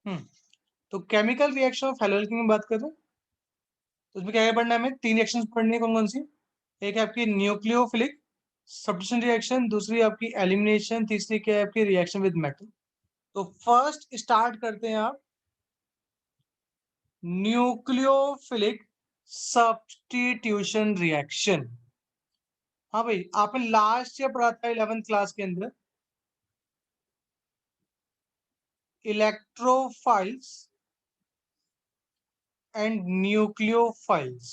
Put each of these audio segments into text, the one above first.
तो chemical reaction of haloalkane की बात करें तो उसमें क्या क्या पढ़ना है हमें? 3 रिएक्शंस पढ़नी है। कौन कौन सी? एक है आपकी न्यूक्लियोफिलिक सब्स्टिट्यूशन रिएक्शन, दूसरी आपकी एलिमिनेशन, तीसरी क्या है आपकी रिएक्शन विद मेटल। तो फर्स्ट स्टार्ट करते हैं आप न्यूक्लियोफिलिक सब्स्टिट्यूशन रिएक्शन। हाँ भाई, आपने लास्ट ईयर पढ़ा था 11th क्लास के अंदर इलेक्ट्रोफाइल्स एंड न्यूक्लियोफाइल्स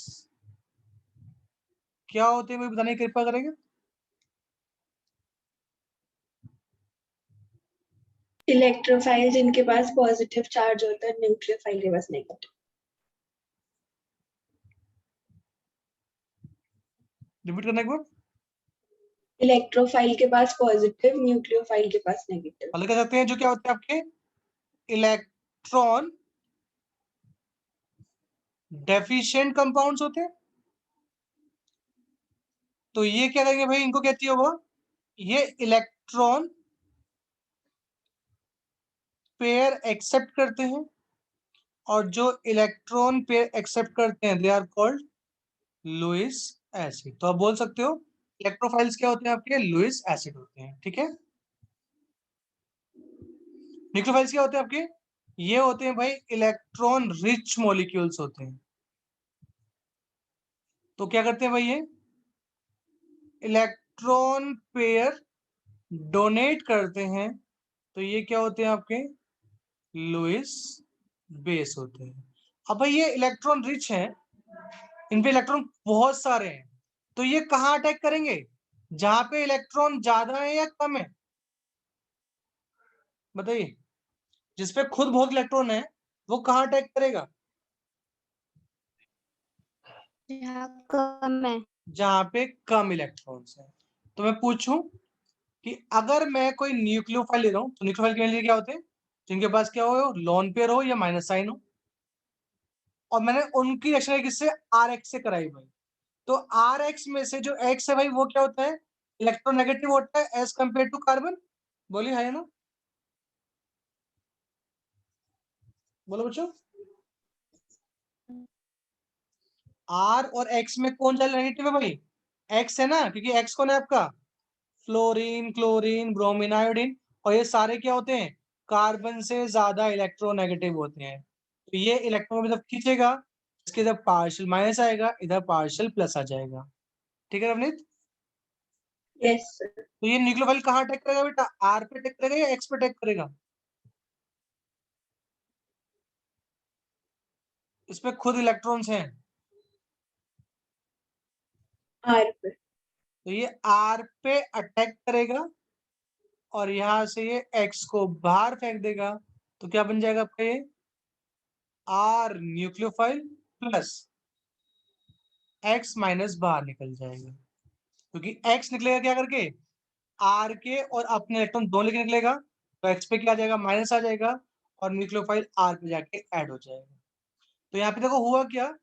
क्या होते हैं, भाई बताने की कृपा करेंगे? इलेक्ट्रोफाइल जिनके पास पॉजिटिव चार्ज होता है, न्यूक्लियोफाइल के पास नेगेटिव। रिपीट करना एक बार। इलेक्ट्रोफाइल के पास पॉजिटिव, न्यूक्लियोफाइल के पास नेगेटिव। अलग कर सकते हैं जो क्या होते हैं आपके इलेक्ट्रॉन डेफिशिएंट कंपाउंड्स होते हैं। तो ये क्या करेंगे भाई, इनको कहती होगा ये इलेक्ट्रॉन पेयर एक्सेप्ट करते हैं, और जो इलेक्ट्रॉन पेयर एक्सेप्ट करते हैं they are called Lewis acid. तो आप बोल सकते हो इलेक्ट्रोफाइल्स क्या होते हैं आपके? लुईस एसिड होते हैं। ठीक है। न्यूक्लियोफाइल्स क्या होते हैं आपके? ये होते हैं भाई इलेक्ट्रॉन रिच मॉलिक्यूल्स होते हैं। तो क्या करते हैं भाई ये इलेक्ट्रॉन पेयर डोनेट करते हैं, तो ये क्या होते हैं आपके? लुईस बेस होते हैं। अब भाई ये इलेक्ट्रॉन रिच हैं, इन पे इलेक्ट्रॉन बहुत सारे हैं, तो ये कहाँ अटैक करेंगे? जहां पे इलेक्ट्रॉन ज्यादा है या कम है? बताइए। जिसपे खुद बहुत इलेक्ट्रॉन है वो कहाँ अटैक करेगा? कम है। जहां पे कम इलेक्ट्रॉन्स है। तो मैं पूछूं कि अगर मैं कोई न्यूक्लियोफाइल ले रहा हूं तो न्यूक्लियोफाइल के लिए क्या होते हैं? जिनके पास क्या हो, लोन पेयर हो या माइनस साइन हो, और मैंने उनकी रिएक्शन किससे? आर एक्स से कराई भाई। तो आर एक्स में से जो एक्स है भाई वो क्या होता है? इलेक्ट्रोनेगेटिव होता है एज कंपेयर टू कार्बन। बोलिए है ना? बोलो बच्चों। आर और एक्स में कौन सा नेगेटिव है भाई? एक्स है ना, क्योंकि एक्स कौन है आपका? Fluorine, chlorine, bromine, iodine. और ये सारे क्या होते हैं? कार्बन से ज्यादा इलेक्ट्रोनेगेटिव होते हैं। तो ये इलेक्ट्रॉन की तरफ खींचेगा, इसके इधर पार्शियल माइनस आएगा, इधर पार्शियल प्लस आ जाएगा। ठीक है रवनीत? Yes sir. तो ये न्यूक्लियोफाइल कहाँ अटैक करेगा बेटा? आर पे अटैक करेगा या एक्स पे अटैक करेगा? इसमें खुद इलेक्ट्रॉन्स हैं, आर पे। तो ये आर पे अटैक करेगा और यहां से ये एक्स को बाहर फेंक देगा। तो क्या बन जाएगा आपका? ये R nucleophile plus X minus बाहर निकल जाएगा, क्योंकि एक्स निकलेगा क्या करके? आर के और अपने इलेक्ट्रॉन दोनों लेके निकलेगा, तो एक्स पे क्या आ जाएगा? माइनस आ जाएगा, और न्यूक्लियोफाइल आर पे जाके ऐड हो जाएगा। तो यहाँ पे देखो हुआ क्या,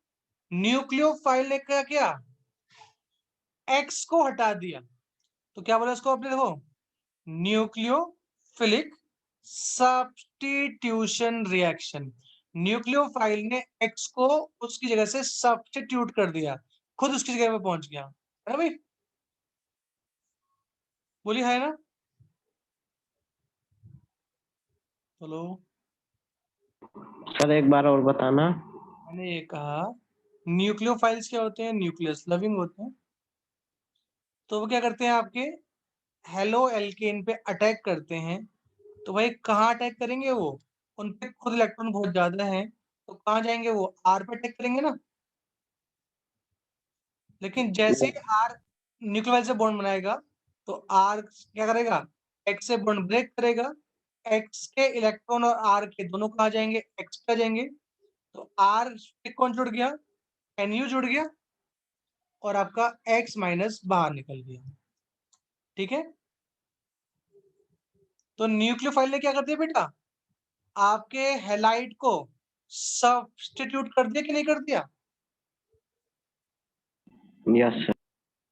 न्यूक्लियोफाइल ने क्या किया? एक्स को हटा दिया। तो क्या बोला इसको आपने? देखो न्यूक्लियोफिलिक सब्स्टिट्यूशन रिएक्शन। न्यूक्लियोफाइल ने एक्स को उसकी जगह से सब्स्टिट्यूट कर दिया, खुद उसकी जगह पे पहुंच गया। है ना भाई? बोलिए है ना? हेलो। सर एक बार और बताना। मैंने ये कहा न्यूक्लियोफाइल्स क्या होते हैं? न्यूक्लियस लविंग होते हैं। तो वो क्या करते हैं आपके हेलो एल्केन पे अटैक करते हैं। तो भाई कहाँ अटैक करेंगे वो? उन पे खुद इलेक्ट्रॉन बहुत ज्यादा है, तो कहाँ जाएंगे वो? आर पे अटैक करेंगे ना। लेकिन जैसे ही आर न्यूक्लियोफाइल से बॉन्ड बनाएगा, तो आर क्या करेगा? एक्स से बॉन्ड ब्रेक करेगा, एक्स के इलेक्ट्रॉन और आर के दोनों कहाँ जाएंगे? एक्स पे जाएंगे। तो आर कौन जुड़ गया? एनयू जुड़ गया, और आपका एक्स माइनस बाहर निकल गया। ठीक है। तो न्यूक्लियोफाइल ने क्या कर दिया बेटा? आपके हैलाइड को सब्स्टिट्यूट कर दिया कि नहीं कर दिया? Yes sir.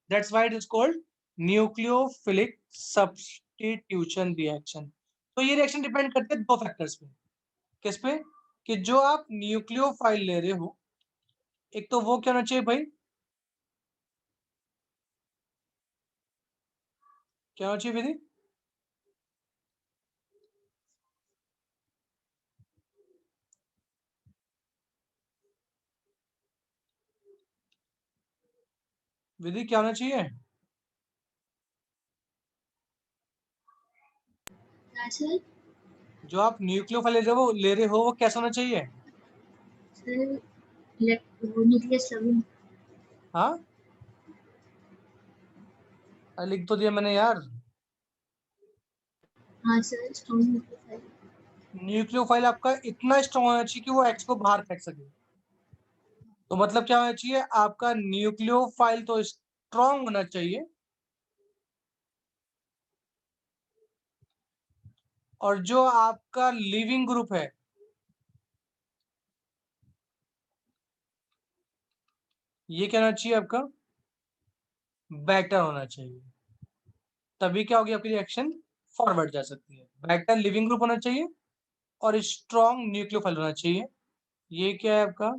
That's why it is called nucleophilic substitution reaction. तो ये रिएक्शन डिपेंड करते हैं दो फैक्टर्स पे। किस पे? कि जो आप न्यूक्लियोफाइल ले रहे हो, एक तो वो क्या होना चाहिए भाई, क्या होना चाहिए विधि? विधि क्या होना चाहिए? सर जो आप न्यूक्लियोफाइल ले रहे हो वो कैसा होना चाहिए? Sir nucleus loving. हाँ, लिख तो दिया मैंने यार। हाँ सर स्ट्रॉन्ग न्यूक्लियोफाइल। न्यूक्लियोफाइल आपका इतना स्ट्रॉन्ग होना चाहिए कि वो एक्स को बाहर फेंक सके। तो मतलब क्या होना चाहिए, आपका न्यूक्लियोफाइल तो स्ट्रॉन्ग होना चाहिए, और जो आपका लिविंग ग्रुप है ये क्या होना चाहिए आपका, बेटर होना चाहिए। तभी क्या होगी आपकी रिएक्शन फॉरवर्ड जा सकती है। बेटर लिविंग ग्रुप होना चाहिए और स्ट्रॉन्ग न्यूक्लियोफाइल होना चाहिए। ये क्या है आपका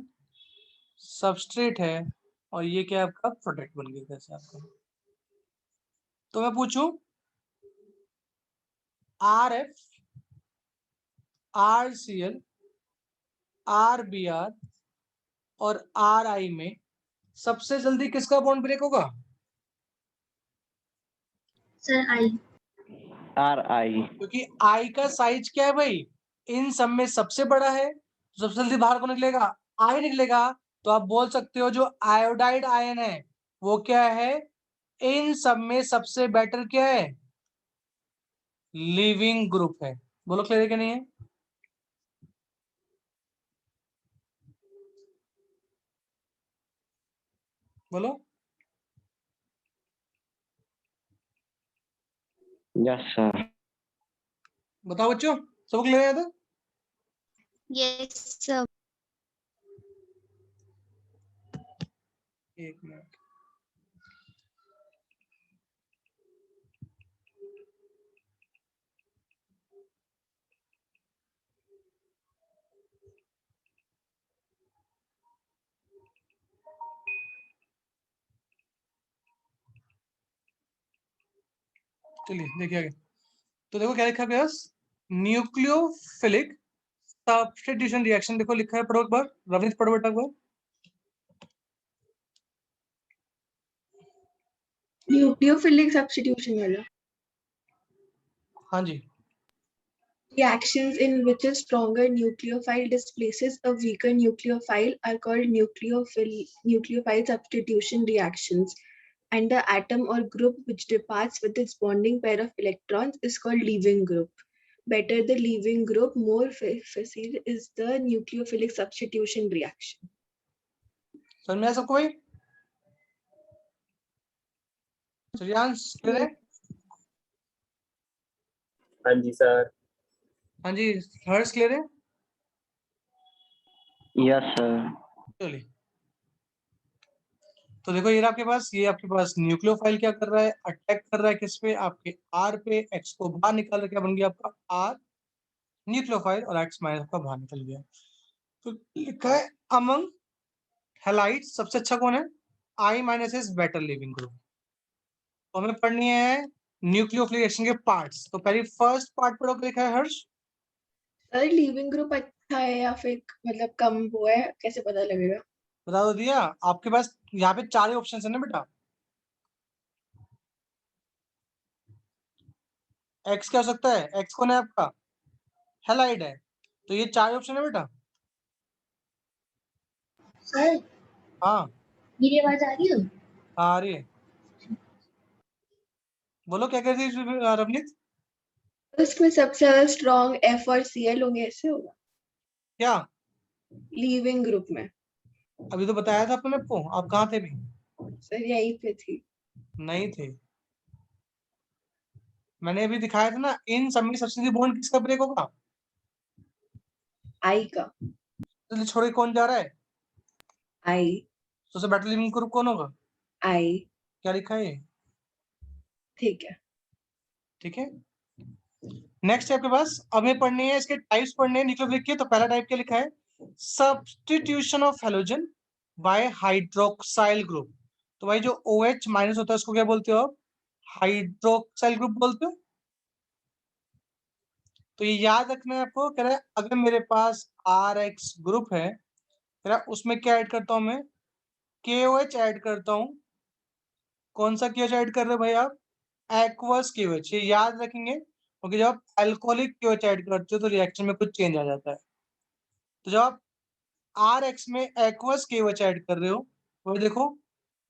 सबस्ट्रेट है, और ये क्या है आपका प्रोडक्ट बन गया कैसे आपका। तो मैं पूछूं, RF, RCl, RBr और RI में सबसे जल्दी किसका बॉन्ड ब्रेक होगा? Sir I. RI। क्योंकि I का साइज क्या है भाई, इन सब में सबसे बड़ा है, तो सबसे जल्दी बाहर कौन निकलेगा? I निकलेगा। तो आप बोल सकते हो जो आयोडाइड आयन है वो क्या है, इन सब में सबसे बेटर क्या है, लिविंग ग्रुप है। बोलो क्लियर है कि नहीं है? बोलो। Yes sir. बताओ बच्चों, सब क्लियर है? तो यस सर। एक मिनट, चलिए देखिए आगे। तो देखो क्या लिखा है बस, न्यूक्लियोफिलिक सब्स्टिट्यूशन रिएक्शन देखो लिखा है, पढ़ो एक बार, रविंद्र पढ़ो बेटा एक बार। न्यूक्लियोफिलिक सब्स्टिट्यूशन वाला। हाँ जी। Reactions in which a stronger nucleophile displaces a weaker nucleophile are called nucleophile substitution reactions, and the atom or group which departs with its bonding pair of electrons is called leaving group. Better the leaving group, more facile is the nucleophilic substitution reaction. समझ में आया सबको भाई? Shreyansh clear है? हाँ जी sir. हाँ जी, हर्ष clear है? Yes sir. चलिए, तो देखो ये आपके पास न्यूक्लियोफाइल क्या कर रहा है, अटैक कर रहा है किस पे, आपके R पे, X को बाहर निकाल रहा है, क्या बन गया आपका R न्यूक्लियोफाइल, और X माइनस आपका बाहर निकल गया। तो लिखा है अमंग हैलाइड्स सबसे अच्छा कौन है, I minus is better leaving group. तो हमें पढ़नी है न्यूक्लियोफिलिक रिएक्शन के पार्ट्स। तो पहले फर्स्ट पार्ट पढ़ो, क्या लिखा है हर्ष? सर लीविंग ग्रुप अच्छा है या फिर मतलब कम वो है, कैसे पता लगेगा? बता दो दिया आपके पास, यहाँ पे 4 ही ऑप्शन है ना बेटा। X क्या हो सकता है, X कौन है आपका, हैलाइड है, तो ये 4 ऑप्शन है बेटा। सर हाँ मेरी आवाज आ रही है? हाँ आ रही है। बोलो क्या कहती है रवनीत? उसमें सबसे ज्यादा स्ट्रॉन्ग F और Cl होंगे, ऐसे होगा क्या? लीविंग ग्रुप में। अभी तो बताया था आपने आपको, आप कहाँ थे भी? सर यहीं पे थी। नहीं थे, मैंने अभी दिखाया था ना, इन सब में सबसे बॉन्ड किसका ब्रेक होगा, आई का। तो छोड़ के कौन जा रहा है, आई। सबसे बेटर लिविंग ग्रुप कौन होगा? आई। क्या लिखा है ये? ठीक है। ठीक है, नेक्स्ट आपके पास हमें पढ़नी है, इसके टाइप्स पढ़ने हैं, निकल लिखिए। तो पहला टाइप क्या लिखा है, substitution of halogen by hydroxyl group. तो भाई जो OH माइनस होता है उसको क्या बोलते हो आप, हाइड्रोक्साइल ग्रुप बोलते हो। तो ये याद रखना है आपको। कह रहा है अगर मेरे पास RX ग्रुप है, कह रहा है उसमें क्या ऐड करता हूं मैं, KOH ऐड करता हूं। कौन सा KOH ऐड कर रहे हो भाई आप, एक्वस KOH। ये याद रखेंगे क्योंकि जब आप अल्कोहलिक KOH ऐड करते हो तो रिएक्शन में कुछ चेंज आ जाता है। तो जब आप RX में एक्वस KOH ऐड कर रहे हो, तो देखो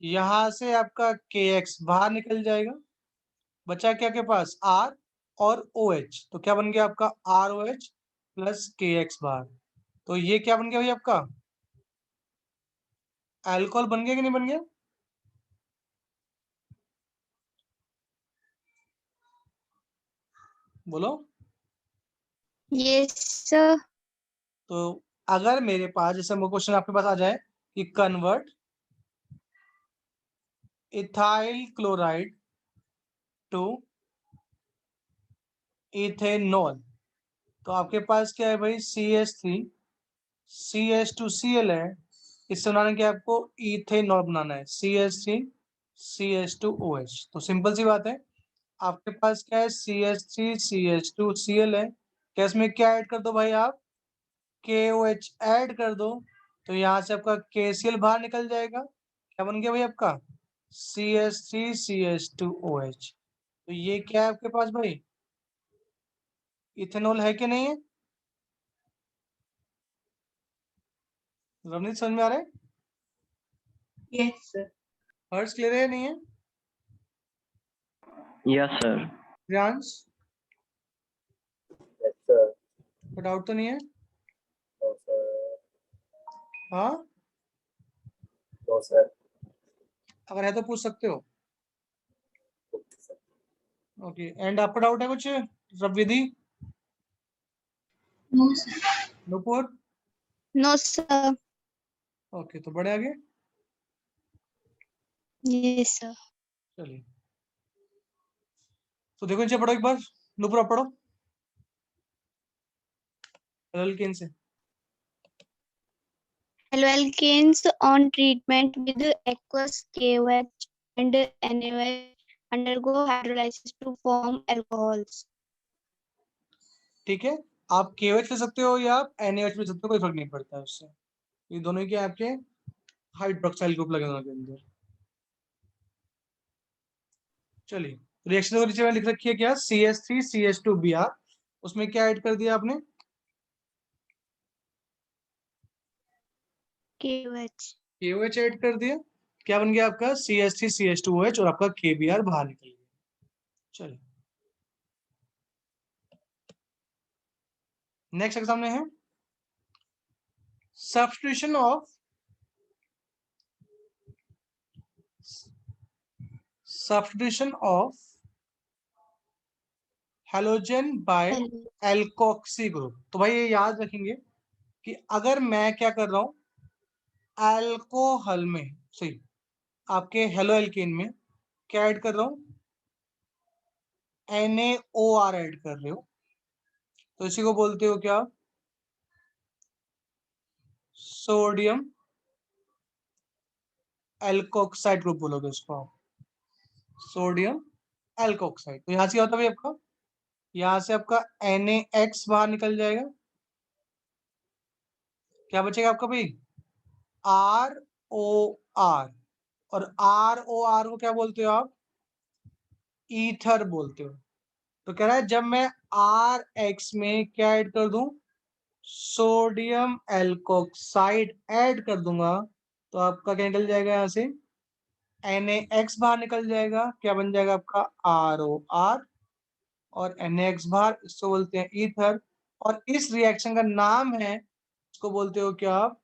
यहां से आपका KX बाहर निकल जाएगा, बचा क्या के पास R और OH। तो क्या बन गया आपका ROH प्लस KX बाहर। तो ये क्या बन गया भाई आपका, अल्कोहल बन गया कि नहीं बन गया। बोलो। Yes sir. तो अगर मेरे पास जैसे क्वेश्चन आपके पास आ जाए कि convert ethyl chloride to ethanol, तो आपके पास क्या है भाई, CH3 CH2Cl है। इससे बनाना क्या है आपको, इथेनॉल बनाना है, CH3 CH2OH। तो सिंपल सी बात है, आपके पास क्या है, CH3 CH2Cl है। क्या इसमें क्या ऐड कर दो भाई आप, KOH ऐड कर दो। तो यहाँ से आपका KCl बाहर निकल जाएगा। क्या बन गया भाई आपका, CH3 CH2OH। तो ये क्या है आपके पास भाई, इथेनॉल है कि नहीं है। रवनीत समझ में आ रहा है, Yes, sir. हर्ष क्लियर है नहीं है, Yes, sir. Priyansh Yes, sir. को डाउट तो नहीं है। No, sir. हाँ, No, sir. अगर है तो पूछ सकते हो। Okay, sir. ओके, एंड आपको डाउट है कुछ, Ravidhi, no sir. Nupur. No sir. Okay, तो बढ़े आगे, यस सर। चलिए। तो देखो नीचे पढ़ो एक बार, नुपुर आप पढ़ो एल्केन से। Alkenes on treatment with aqueous KOH and NaOH undergo hydrolysis to form alcohols. ठीक है, आप KOH ले सकते हो या आप NaOH ले सकते हो, कोई फर्क नहीं पड़ता है उससे। ये दोनों ही क्या है आपके हाइड्रोक्साइल ग्रुप लगे दोनों के अंदर। चलिए, रिएक्शन को नीचे में लिख रखी है क्या, CH3 CH2Br। उसमें क्या ऐड कर दिया आपने, KOH. KOH ऐड कर दिया। क्या बन गया आपका, CH3 CH2OH और आपका KBr बाहर निकल गया। चलिए, नेक्स्ट एग्जाम में है substitution of halogen by alkoxy group. तो भाई ये याद रखेंगे कि अगर मैं क्या कर रहा हूं, अल्कोहल में सही आपके हेलो एल्केन में क्या ऐड कर रहा हूं, NaOR ऐड कर रहे हो, तो इसी को बोलते हो क्या, सोडियम एल्कोक्साइड ग्रुप बोलोगे उसको आप, सोडियम एल्कोक्साइड। तो यहां से क्या होता है भाई आपका, यहां से आपका NaX बाहर निकल जाएगा। क्या बचेगा आपका भाई, ROR। और ROR को क्या बोलते हो आप, ईथर बोलते हो। तो कह रहा है जब मैं RX में क्या ऐड कर दूं, सोडियम एल्कोक्साइड ऐड कर दूंगा, तो आपका क्या निकल जाएगा, यहां से NaX बाहर निकल जाएगा। क्या बन जाएगा आपका ROR और NaX बाहर, इसको बोलते हैं ईथर। और इस रिएक्शन का नाम है, इसको बोलते हो क्या आप,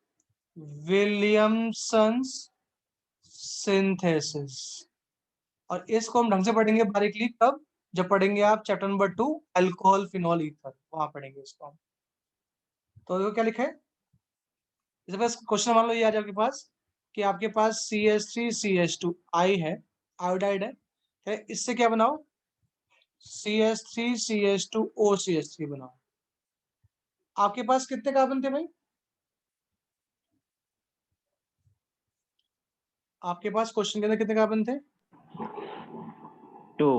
विलियमसन्स सिंथेसिस। और इसको हम ढंग से पढ़ेंगे बारीकली कब, जब पढ़ेंगे आप chapter number 2 alcohol phenol ether, वहां पढ़ेंगे इसको हम। तो देखो क्या लिखा है, जैसे बस क्वेश्चन मान लो ये आ जाए आपके पास कि आपके पास CH3 CH2 I है, आयोडाइड है, इससे क्या बनाओ, CH3 CH2 OCH3 बनाओ। आपके पास कितने कार्बन थे भाई? आपके पास क्वेश्चन के अंदर कितने कार्बन थे? 2.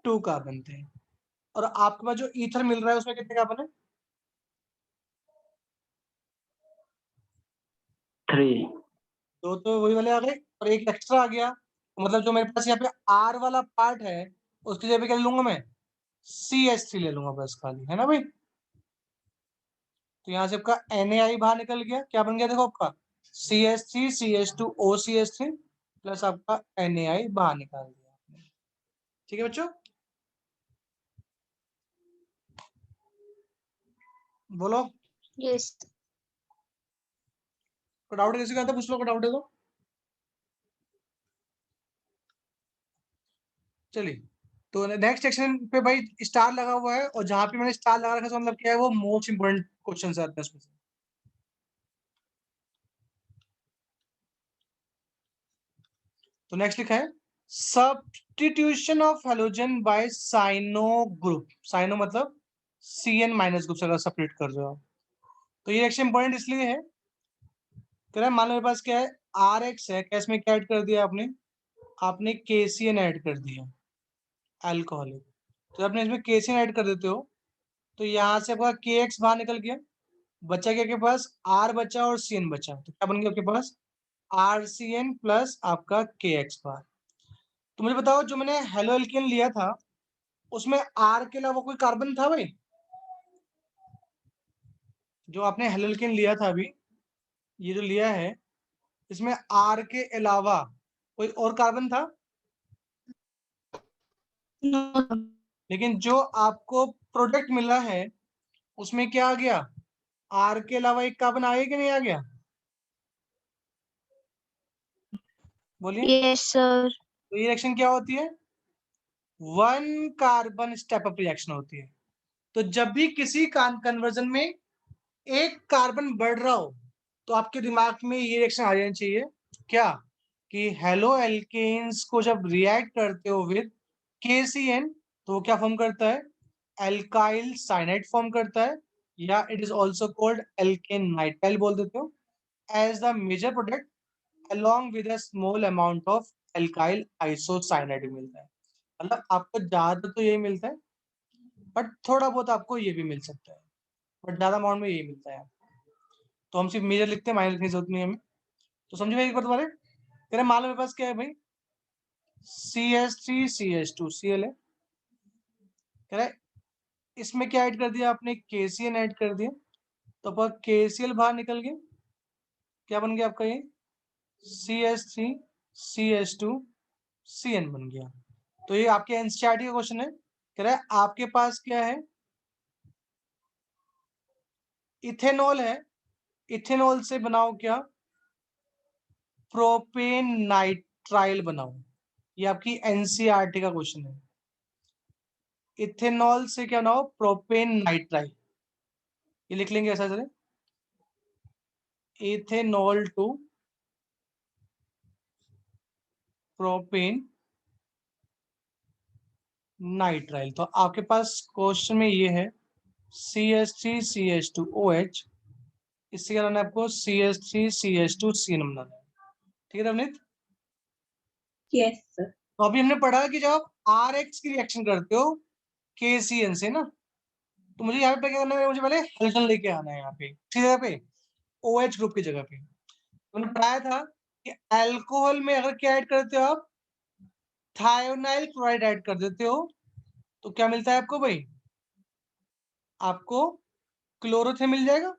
2 कार्बन थे। और आपके पास जो ईथर मिल रहा है उसमें कितने कार्बन है? 3. दो तो वही वाले आ गए और एक एक्स्ट्रा आ गया। मतलब जो मेरे पास यहाँ पे R वाला पार्ट है उसकी जगह पे क्या ले लूंगा मैं? CH3 ले लूंगा बस खाली, है ना भाई? तो यहाँ से आपका NaI बाहर निकल गया। क्या बन गया देखो आपका? CH3 CH2 OCH3 प्लस आपका NaI बाहर निकाल दिया। ठीक है बच्चों, बोलो। Yes. डाउट किसी का था? पूछ लो, डाउट है तो। चलिए, तो नेक्स्ट सेक्शन पे भाई स्टार लगा हुआ है और जहां पे मैंने स्टार लगा रखा है मतलब क्या है, वो मोस्ट इंपोर्टेंट क्वेश्चन आते हैं उसमें से। तो नेक्स्ट लिखा है substitution of halogen by cyano group. Cyano मतलब CN- ग्रुप से अगर सेपरेट कर दो आप, तो ये रिएक्शन इंपॉर्टेंट इसलिए है, तो मान लो मेरे पास क्या है, RX है, क्या इसमें क्या ऐड कर दिया आपने? आपने KCN ऐड कर दिया, अल्कोहलिक। तो आपने इसमें KCN ऐड कर देते हो तो यहाँ से आपका KX बाहर निकल गया, बचा क्या के पास? R बचा और CN बचा, तो क्या बन गया आपके पास? RCN प्लस आपका KX बार। तो मुझे बताओ, जो मैंने हेलो एल्केन लिया था उसमें R के अलावा कोई कार्बन था भाई? जो आपने हेलो एल्केन लिया था अभी, ये जो लिया है, इसमें R के अलावा कोई और कार्बन था? No. लेकिन जो आपको प्रोडक्ट मिला है उसमें क्या आ गया? R के अलावा एक कार्बन आया कि नहीं आ गया? बोलिए। Yes, sir. तो ये रिएक्शन क्या होती है? One carbon step up reaction होती है। तो जब भी किसी कन्वर्जन में एक कार्बन बढ़ रहा हो तो आपके दिमाग में ये रिएक्शन आ जानी चाहिए, क्या? कि हेलो एल्केन्स को जब रिएक्ट करते हो विद KCN तो वो क्या फॉर्म करता है? एल्काइल साइनाइड फॉर्म करता है, या it is also called alkane nitrile बोल देते हो, as the major product along with a small amount of alkyl isocyanide मिलता है। मतलब आपको ज्यादा तो यही मिलता है, बट थोड़ा बहुत आपको ये भी मिल सकता है, बट ज्यादा अमाउंट में यही मिलता है। तो हम सिर्फ मेजर लिखते हैं, माइनर लिखने की जरूरत नहीं है हमें। तो समझे भाई एक बार तुम्हारे, तेरे मान लो मेरे पास क्या है भाई? CH3 CH2 Cl है, कह रहा है इसमें क्या ऐड कर दिया आपने? KCN ऐड कर दिया, तो अब KCl बाहर निकल गया, क्या बन गया आपका? ये CH3 CH2 CN बन गया। तो ये आपके एनसीईआरटी का क्वेश्चन है, कह रहा है आपके पास क्या है? इथेनॉल है, इथेनॉल से बनाओ क्या? प्रोपेन नाइट्राइल बनाओ। ये आपकी एनसीईआरटी का क्वेश्चन है। इथेनॉल से क्या बनाओ? Propane nitrile. ये लिख लेंगे ऐसा चले, इथेनॉल टू प्रोपेन नाइट्राइल। तो आपके पास क्वेश्चन में ये है CH3 CH2OH, इससे क्या बनाना है आपको? CH3 CH2CN बनाना है। ठीक है रवनीत? Yes, sir. तो अभी हमने पढ़ा कि जब आप RX की रिएक्शन करते हो KCN से ना, तो मुझे यहाँ पे क्या करना है? मुझे पहले हेलोजन लेके आना है यहाँ पे, ठीक जगह पे, OH ग्रुप की जगह पे। मैंने पढ़ाया था कि अल्कोहल में अगर क्या ऐड करते हो आप? थायोनाइल क्लोराइड ऐड कर देते हो तो क्या मिलता है आपको भाई? आपको क्लोरोथिन मिल जाएगा।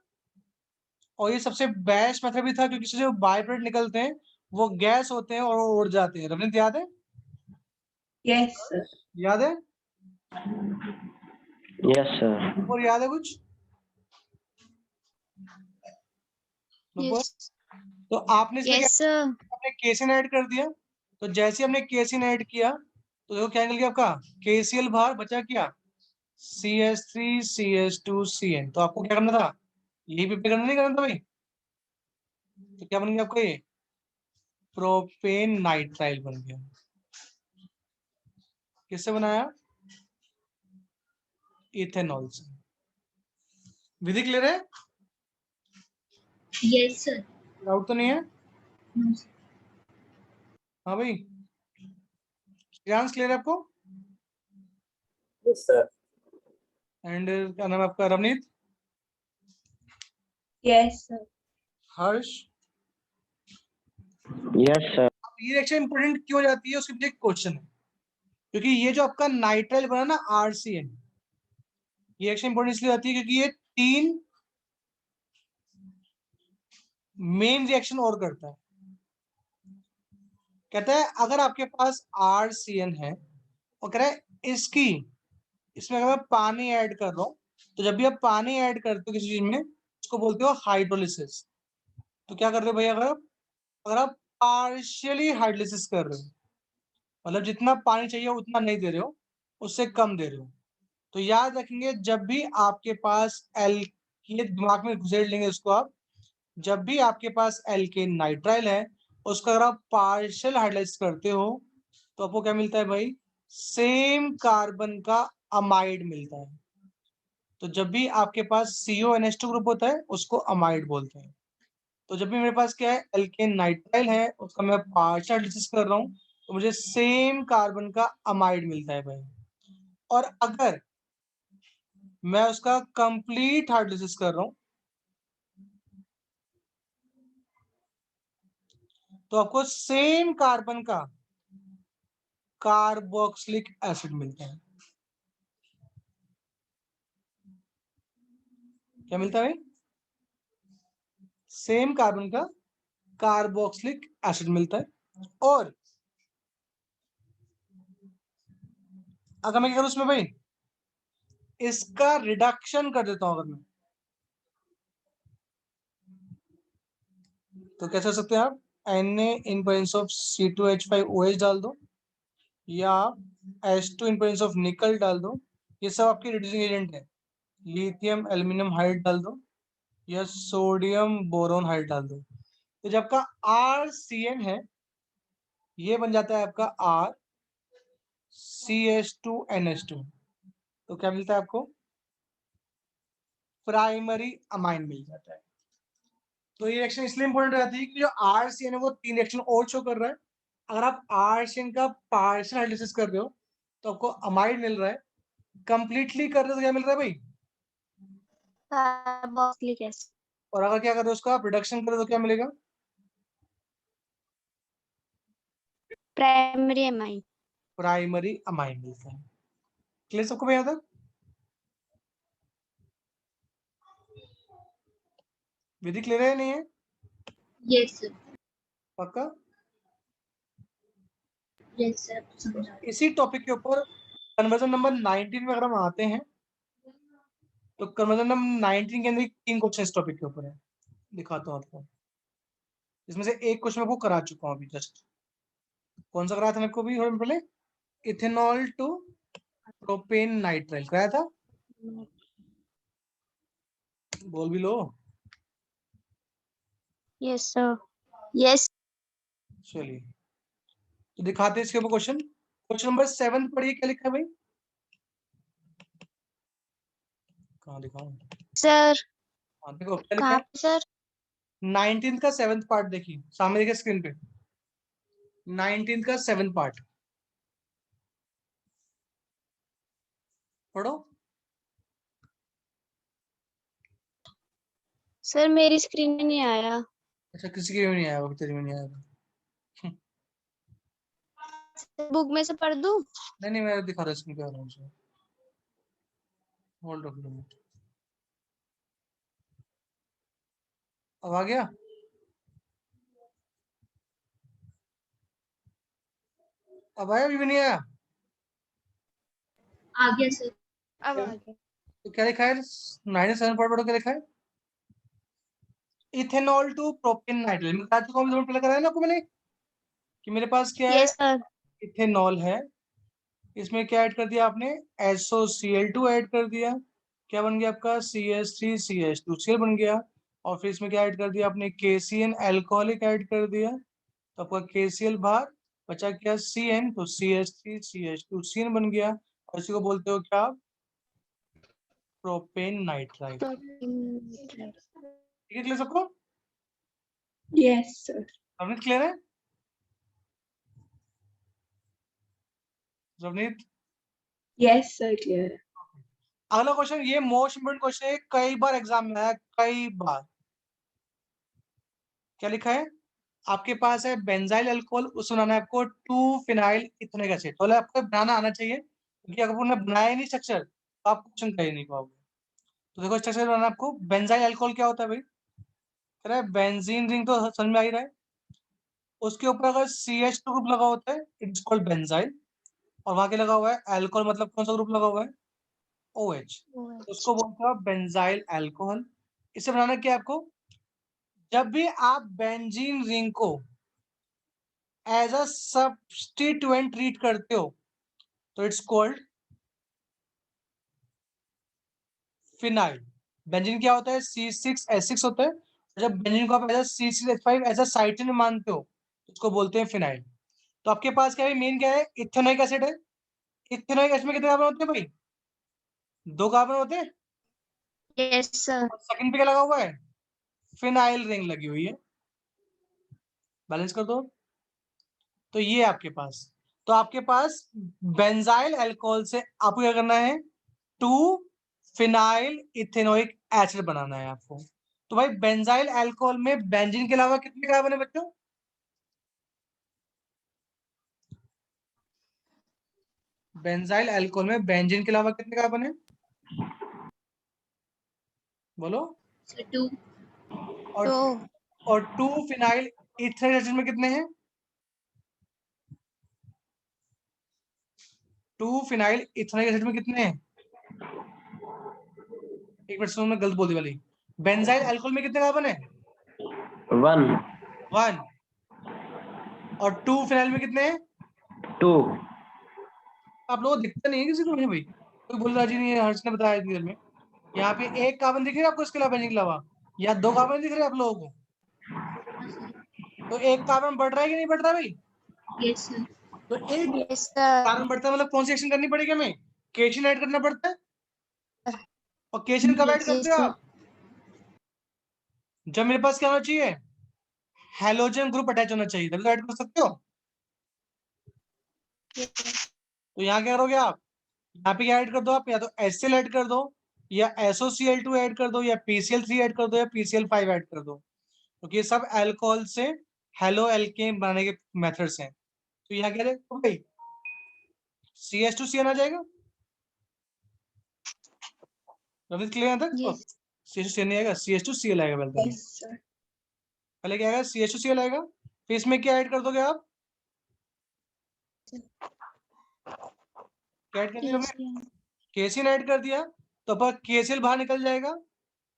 और ये सबसे बेस्ट मेथड भी था क्योंकि इससे जो बाय प्रोडक्ट निकलते हैं वो गैस होते हैं और वो उड़ जाते हैं। रवनीत याद है? Yes, sir. याद है? Yes, sir. और याद है कुछ? Yes. तो आपने इसमें क्या, Yes, sir. आपने केसिन ऐड कर दिया, तो जैसे हमने केसिन ऐड किया तो देखो क्या निकल गया आपका? KCl बाहर, बचा क्या? CH3 CH2CN। तो आपको क्या करना था? यही प्रिपेयर करना, नहीं करना था भाई? तो क्या बन गया आपका? ये प्रोपेन नाइट्राइल बन गया। किससे बनाया? इथेनॉल से। विधि क्लियर है? Yes, sir. डाउट तो नहीं है? No, sir. हाँ भाई, श्रेयांश क्लियर है आपको? Yes, sir. एंड क्या नाम है आपका? रवनीत? Yes, sir. हर्ष? Yes, sir. अब ये रिएक्शन इंपोर्टेंट क्यों हो जाती है, उसके पीछे एक क्वेश्चन है, क्योंकि ये जो आपका नाइट्राइल बना ना RCN, ये रिएक्शन इंपोर्टेंट इसलिए होती है क्योंकि ये 3 मेन रिएक्शन और करता है। कहता है अगर आपके पास RCN है और कह रहा है इसमें अगर मैं पानी ऐड कर रहा हूं, तो जब भी आप पानी ऐड करते हो किसी चीज में, उसको बोलते हो हाइड्रोलिसिस। तो क्या कर रहे हो भाई? अगर आप पार्शियली हाइड्रोलिसिस कर रहे हो, मतलब जितना पानी चाहिए उतना नहीं दे रहे हो, उससे कम दे रहे हो, तो याद रखेंगे जब भी आपके पास ये दिमाग में घुसेड़ लेंगे उसको आप, जब भी आपके पास एल्केन नाइट्राइल है, उसका अगर आप पार्शियल हाइड्रोलाइज करते हो तो आपको क्या मिलता है भाई? सेम कार्बन का अमाइड मिलता है। तो जब भी आपके पास CONH2 ग्रुप होता है उसको अमाइड बोलते हैं। तो जब भी मेरे पास क्या है, एल्केन नाइट्राइल है, उसका मैं पार्शियल हाइड्रोलिसिस कर रहा हूँ, तो मुझे सेम कार्बन का अमाइड मिलता है भाई। और अगर मैं उसका कंप्लीट हाइड्रोलिसिस कर रहा हूं, तो आपको सेम कार्बन का कार्बोक्सिलिक एसिड मिलता है। क्या मिलता है भाई? सेम कार्बन का कार्बोक्सिलिक एसिड मिलता है। और अगर मैं क्या करूं उसमें भाई, इसका रिडक्शन कर देता हूं अगर मैं, तो कैसे हो सकते हैं आप? Na in presence of C2H5OH डाल दो, या H2 इन प्रेजेंस ऑफ निकल डाल दो, ये सब आपके रिड्यूसिंग एजेंट है। लिथियम एल्यूमिनियम हाइड डाल दो, या सोडियम बोरोन हाइड डाल दो। तो जब आपका RCN है, ये बन जाता है आपका RCH2NH2। तो क्या मिलता है आपको? प्राइमरी अमाइन मिल जाता है। तो ये रिएक्शन इसलिए इंपॉर्टेंट रहती है कि जो RCN है वो 3 रिएक्शन और शो कर रहा है। अगर आप RCN का पार्शियल हाइड्रोलिसिस कर रहे हो तो आपको अमाइड मिल रहा है, कंप्लीटली कर रहे हो तो क्या मिल रहा है भाई? Carboxylic acid. और अगर क्या कर रहे हो उसका आप रिडक्शन कर रहे हो तो क्या मिलेगा? Primary amine. प्राइमरी अमाइन मिलता है। क्लियर सबको भाई? यहाँ तक विधि क्लियर है नहीं है? Yes, sir. पक्का? Yes, sir. समझा. इसी टॉपिक के ऊपर कन्वर्जन नंबर 19 में अगर हम आते हैं, तो कन्वर्जन नंबर 19 के अंदर 3 क्वेश्चन इस टॉपिक के ऊपर है। दिखाता हूँ आपको। इसमें से एक क्वेश्चन मैं आपको करा चुका हूँ अभी जस्ट। कौन सा कराया था मेरे को भी थोड़ी देर पहले? इथेनॉल टू प्रोपेन नाइट्राइल कराया था। बोल भी लो। Yes, sir. Yes. चलिए तो दिखाते हैं इसके ऊपर क्वेश्चन। क्वेश्चन नंबर 7 पढ़िए, क्या लिखा है भाई? कहाँ दिखाऊं? Sir. हाँ देखो क्या लिखा कहाँ है। पे sir? 19 का 7th पार्ट देखिए सामने, देखिए स्क्रीन पे। 19 का 7th पार्ट पढ़ो। सर मेरी स्क्रीन में नहीं आया। अच्छा, किसी के में नहीं आया, तेरी में नहीं आया। बुक में से पढ़ दूं? नहीं नहीं, मैं दिखा रहा स्क्रीन पे आ रहा हूँ। होल्ड रख लो। अब आ गया? अब आया? अभी भी नहीं आया? आ गया सर। अब आ गया। तो क्या लिखा है? 97 पार्ट पढ़ो, क्या लिखा है? Ethanol to propane nitrile. मैं बता चुका हूँ, पहले कराया ना आपको मैंने, कि मेरे पास क्या है? Yes sir. इथेनॉल है, इसमें क्या ऐड कर दिया आपने? SOCl2 ऐड कर दिया। क्या बन गया आपका? CH3CH2Cl बन गया। और फिर इसमें क्या ऐड कर दिया आपने? KCN अल्कोहलिक ऐड कर दिया, तो आपका KCl बाहर बचा क्या CN, तो CH3 CH2 CN बन गया, और इसी को बोलते हो क्या, प्रोपेन नाइट्राइड। ठीक है क्लियर सबको? Yes, sir. रवनीत क्लियर है? Ravneet, Yes, sir. Clear. अगला क्वेश्चन, ये मोस्ट इंपोर्टेंट क्वेश्चन है, कई बार एग्जाम में आया, कई बार। क्या लिखा है आपके पास है, बेंजाइल अल्कोहल, उसमें बनाना है आपको 2 फिनाइल इथेनॉइक एसिड। तो आपको बनाना आना चाहिए, क्योंकि अगर उन्होंने बनाया ही नहीं स्ट्रक्चर तो आप क्वेश्चन कर ही नहीं पाओगे। तो देखो स्ट्रक्चर बनाना आपको, बेंजाइल अल्कोहल क्या होता है भाई, कह रहा है बेंजीन रिंग, तो समझ में आ ही रहा है। उसके ऊपर अगर CH2 ग्रुप लगा होता है इट्स कॉल्ड बेंजाइल, और वहां के लगा हुआ है अल्कोहल, मतलब कौन सा ग्रुप लगा हुआ है, OH, उसको बोलते हैं बेंजाइल अल्कोहल। इसे बनाना क्या है आपको, जब भी आप बेंजीन रिंग को एज अ सब्स्टिट्यूएंट ट्रीट करते हो तो इट्स कॉल्ड फिनाइल। बेंजीन क्या होता है, C6H6 होता है, जब बेंजीन को आप as a C6H5 as a साइटिन मानते हो तो उसको बोलते हैं फिनाइल। तो आपके पास क्या है, मेन क्या है, इथेनॉइक एसिड है। इथेनॉइक एसिड में कितने कार्बन होते हैं भाई, 2 कार्बन होते हैं, यस सर। और सेकंड पे क्या लगा हुआ है, फिनाइल रिंग लगी हुई है। बैलेंस कर दो, तो ये आपके पास, तो आपके पास बेंजाइल अल्कोहल से आपको क्या करना है, 2 फिनाइल इथेनोइक एसिड बनाना है आपको। तो भाई बेंजाइल अल्कोहल में बेंजीन के अलावा कितने कार्बन है बच्चों, बेंजाइल अल्कोहल में बेंजीन के अलावा कितने कार्बन है, बोलो। टू। और और 2 फिनाइल इथेनोइक एसिड में कितने हैं, 2 फिनाइल इथेनोइक एसिड में कितने हैं, एक मिनट सुनो, मैं गलत बोल दी वाली। बेंजाइल अल्कोहल में कितने कार्बन है, 1 1, और 2 फिनाइल में कितने हैं, 2 आप लोगों को दिखता नहीं है किसी को, भाई कोई बोल राजी नहीं है, हर्ष ने बताया इतनी देर में। यहाँ पे एक कार्बन दिख रही है आपको इसके अलावा, बेंजीन के अलावा, या 2 कार्बन दिख रहे हैं आप लोगों को, तो एक कार्बन बढ़ रहा है कि नहीं बढ़ रहा भाई, यस सर। तो एक यस सर। कार्बन बढ़ता है मतलब कौन सी एक्शन करनी पड़ेगी हमें, केशन ऐड करना पड़ता है। और केशन कब ऐड करते हो आप, जब मेरे पास क्या होना चाहिए, हैलोजन ग्रुप अटैच होना चाहिए, तभी तो ऐड कर सकते हो। तो यहाँ क्या करोगे आप, यहाँ पे क्या ऐड कर दो आप, या तो HCl ऐड कर दो, या SOCl2 ऐड कर दो, या PCl3 ऐड कर दो, या PCl5 ऐड कर दो, क्योंकि ये सब अल्कोहल से हेलो एल्केन बनाने के मेथड्स हैं। तो यहाँ क्या देखो भाई, CH2CN आ जाएगा, रवनीत क्लियर है तक, यस CH2CN नहीं आएगा, CH2Cl आएगा पहले, Yes, sir. पहले क्या आएगा, CH2Cl आएगा, फिर इसमें क्या ऐड कर दोगे आप, क्या ऐड कर दिया हमने, KCl ऐड कर दिया, तो अब KCl बाहर निकल जाएगा,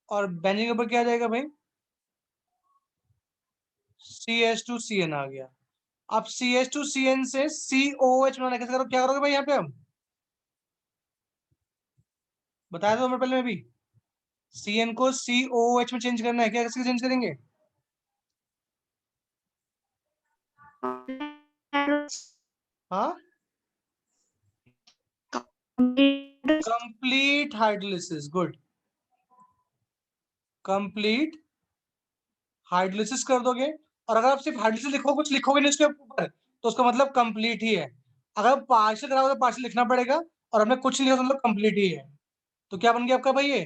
और बेंजीन के ऊपर क्या आ जाएगा भाई, CH2CN आ गया। अब CH2CN से COH बनाना कैसे करो, क्या करोगे भाई यहाँ पे हम, बताया था मैं पहले में भी, CN को COH में चेंज करना है, क्या कैसे चेंज करेंगे, हाँ, complete hydrolysis, good, complete hydrolysis कर दोगे। और अगर आप सिर्फ हाइड्रोलिसिस लिखो, कुछ लिखोगे नहीं उसके ऊपर, तो उसका मतलब कंप्लीट ही है। अगर पार्शियल कराओगे तो पार्शियल लिखना पड़ेगा, और हमने कुछ नहीं लिखा तो मतलब कंप्लीट ही है। तो क्या बन गया आपका भाई, ये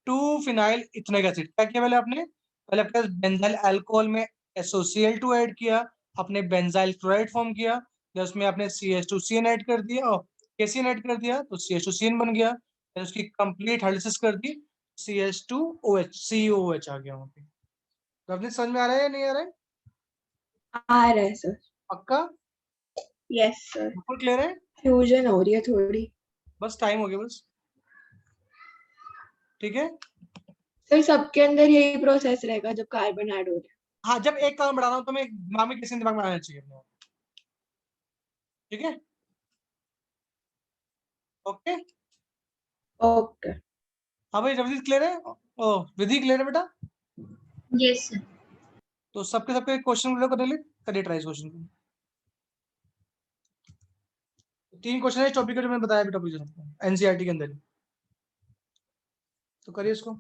2 फिनाइल इथेनोइक एसिड। क्या किया पहले आपने, पहले आपके पास बेंजाइल अल्कोहल में SOCl2 ऐड किया, आपने बेंजाइल क्लोराइड फॉर्म किया, या उसमें आपने CH2CN ऐड कर दिया, और KCN ऐड कर दिया, तो CH2CN बन गया, फिर उसकी कंप्लीट हाइड्रोलिसिस कर दी, CH2OH COH आ गया वहां पे। तो अपने समझ में आ रहा है या नहीं आ रहा है, आ रहा है sir. पक्का, Yes, sir. बिल्कुल क्लियर है, फ्यूजन हो रही है थोड़ी. बस टाइम हो गया बस, ठीक है। सर सबके अंदर यही प्रोसेस रहेगा जब कार्बन ऐड हो रहा है. हाँ, जब एक काम बढ़ा रहा हूँ तो मैं दिमाग में, किसी दिमाग में आना चाहिए अपने, ठीक है, ओके। Okay. हाँ भाई, रवनीत क्लियर है, ओ विधि क्लियर है बेटा, यस सर। तो सबके सबके क्वेश्चन कर करिए ट्राई इस क्वेश्चन को। 3 क्वेश्चन है इस टॉपिक का जो मैंने बताया अभी टॉपिक एनसीईआरटी के अंदर, तो करिए इसको।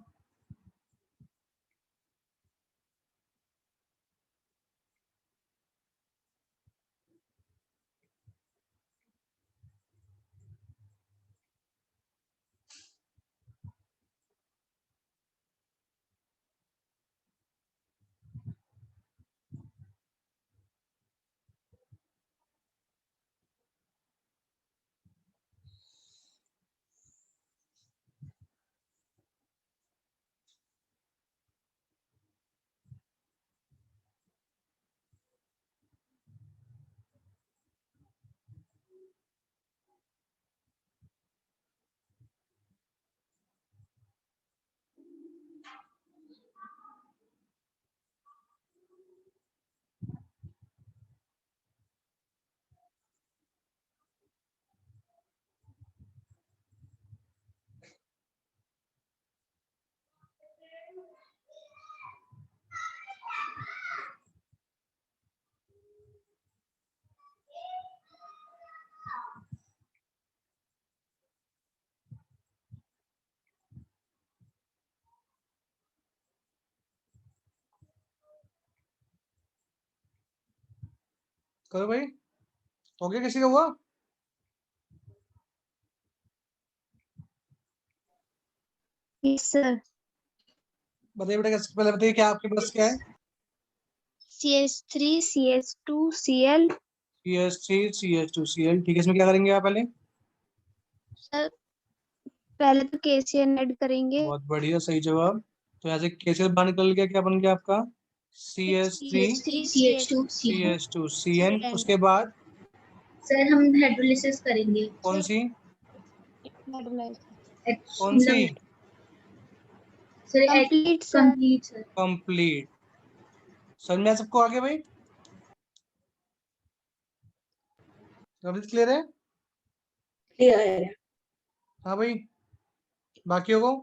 करो भाई, हो गया किसी का हुआ? Yes, sir. बताइए बेटा, पहले बताइए क्या आपके पास क्या है? CH3, CH2, Cl. CH3 CH2 Cl, ठीक है। इसमें क्या करेंगे आप पहले? सर पहले तो KCl ऐड करेंगे। बहुत बढ़िया, सही जवाब। तो यहाँ से KCl बाहर निकल गया, क्या बन गया आपका? CH3 CH2, CH2 CN। उसके बाद सर हम हाइड्रोलिसिस करेंगे। कौन सी? H- कौन सी? Sir complete sir. कंप्लीट। समझ में आया सबको आगे भाई? कंप्लीट क्लियर है? क्लियर है। हाँ भाई, बाकियों को?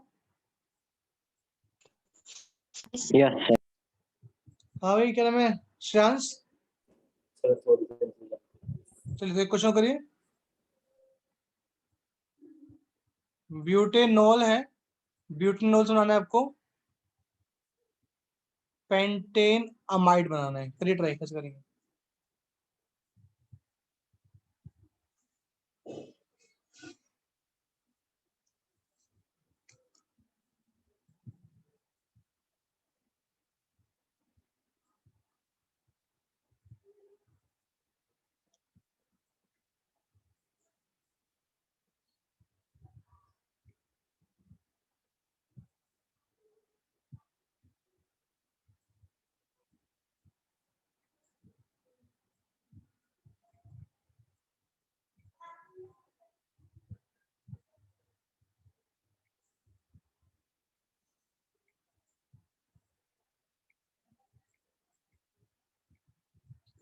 Yes, sir. हाँ भाई, क्या नाम है? श्रेयांश, सर थोड़ी देर में। चलिए तो एक क्वेश्चन करिए। ब्यूटेनॉल है, ब्यूटेनॉल से बनाना है आपको पेंटेन अमाइड बनाना है। करिए ट्राई, कैसे करेंगे?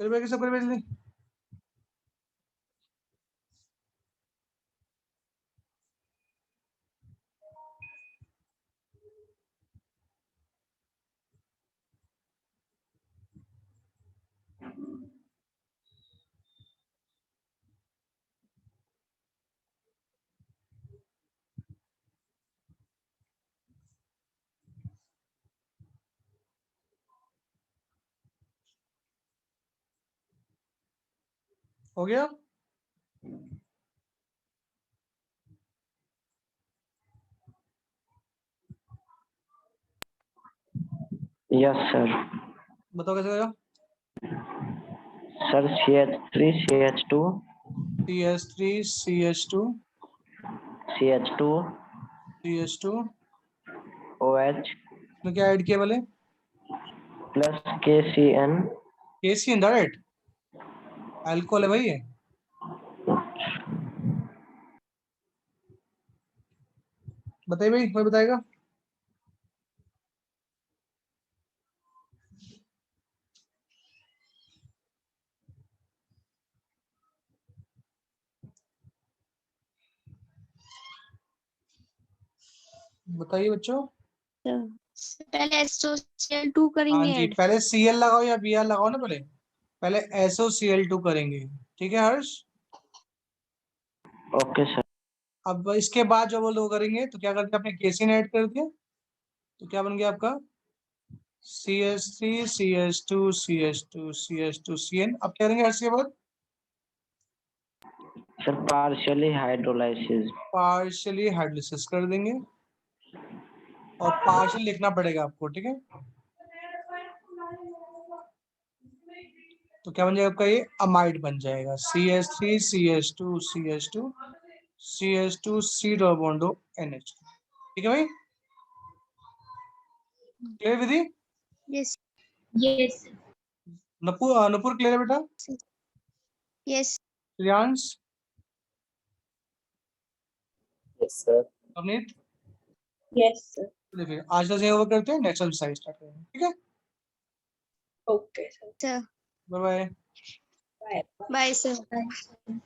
करिए भाई, कैसे करिए जल्दी? हो गया? Yes, sir. बताओ कैसे करेगा? Sir, CH3, CH2, CH3 CH2 CH2, CH2 OH में क्या ऐड किया पहले? plus KCN. KCN direct alcohol है भाई ये। बताइए भाई, कोई बताएगा? बताइए बच्चों। पहले SOCl2 हाँ करेंगे जी, ऐड। पहले Cl लगाओ या Br लगाओ ना पहले। पहले SOCl2 करेंगे, ठीक है हर्ष? Okay sir. अब इसके बाद जब वो लोग करेंगे तो क्या करते हैं, आपने केसिन ऐड कर दिया तो क्या बन गया आपका CH3 CH2 CH2 CH2 CN। अब क्या करेंगे हर्ष के बाद? Sir partially hydrolysis. Partially hydrolysis कर देंगे और पार्शियल लिखना पड़ेगा आपको, ठीक है? तो क्या बन जाएगा आपका, ये अमाइड बन जाएगा CH3 CH2 CH2 CH2 C double bond NH, ठीक है भाई? क्लियर विधि? यस यस नपुर क्लियर बेटा? Yes Priyansh, Yes, sir. Avneet? Yes, sir. चलिए फिर आज का ओवर करते हैं, नेक्स्ट एक्सरसाइज स्टार्ट करेंगे, ठीक है? Okay, sir. Sir. Bye bye. Bye. Bye sir. Bye.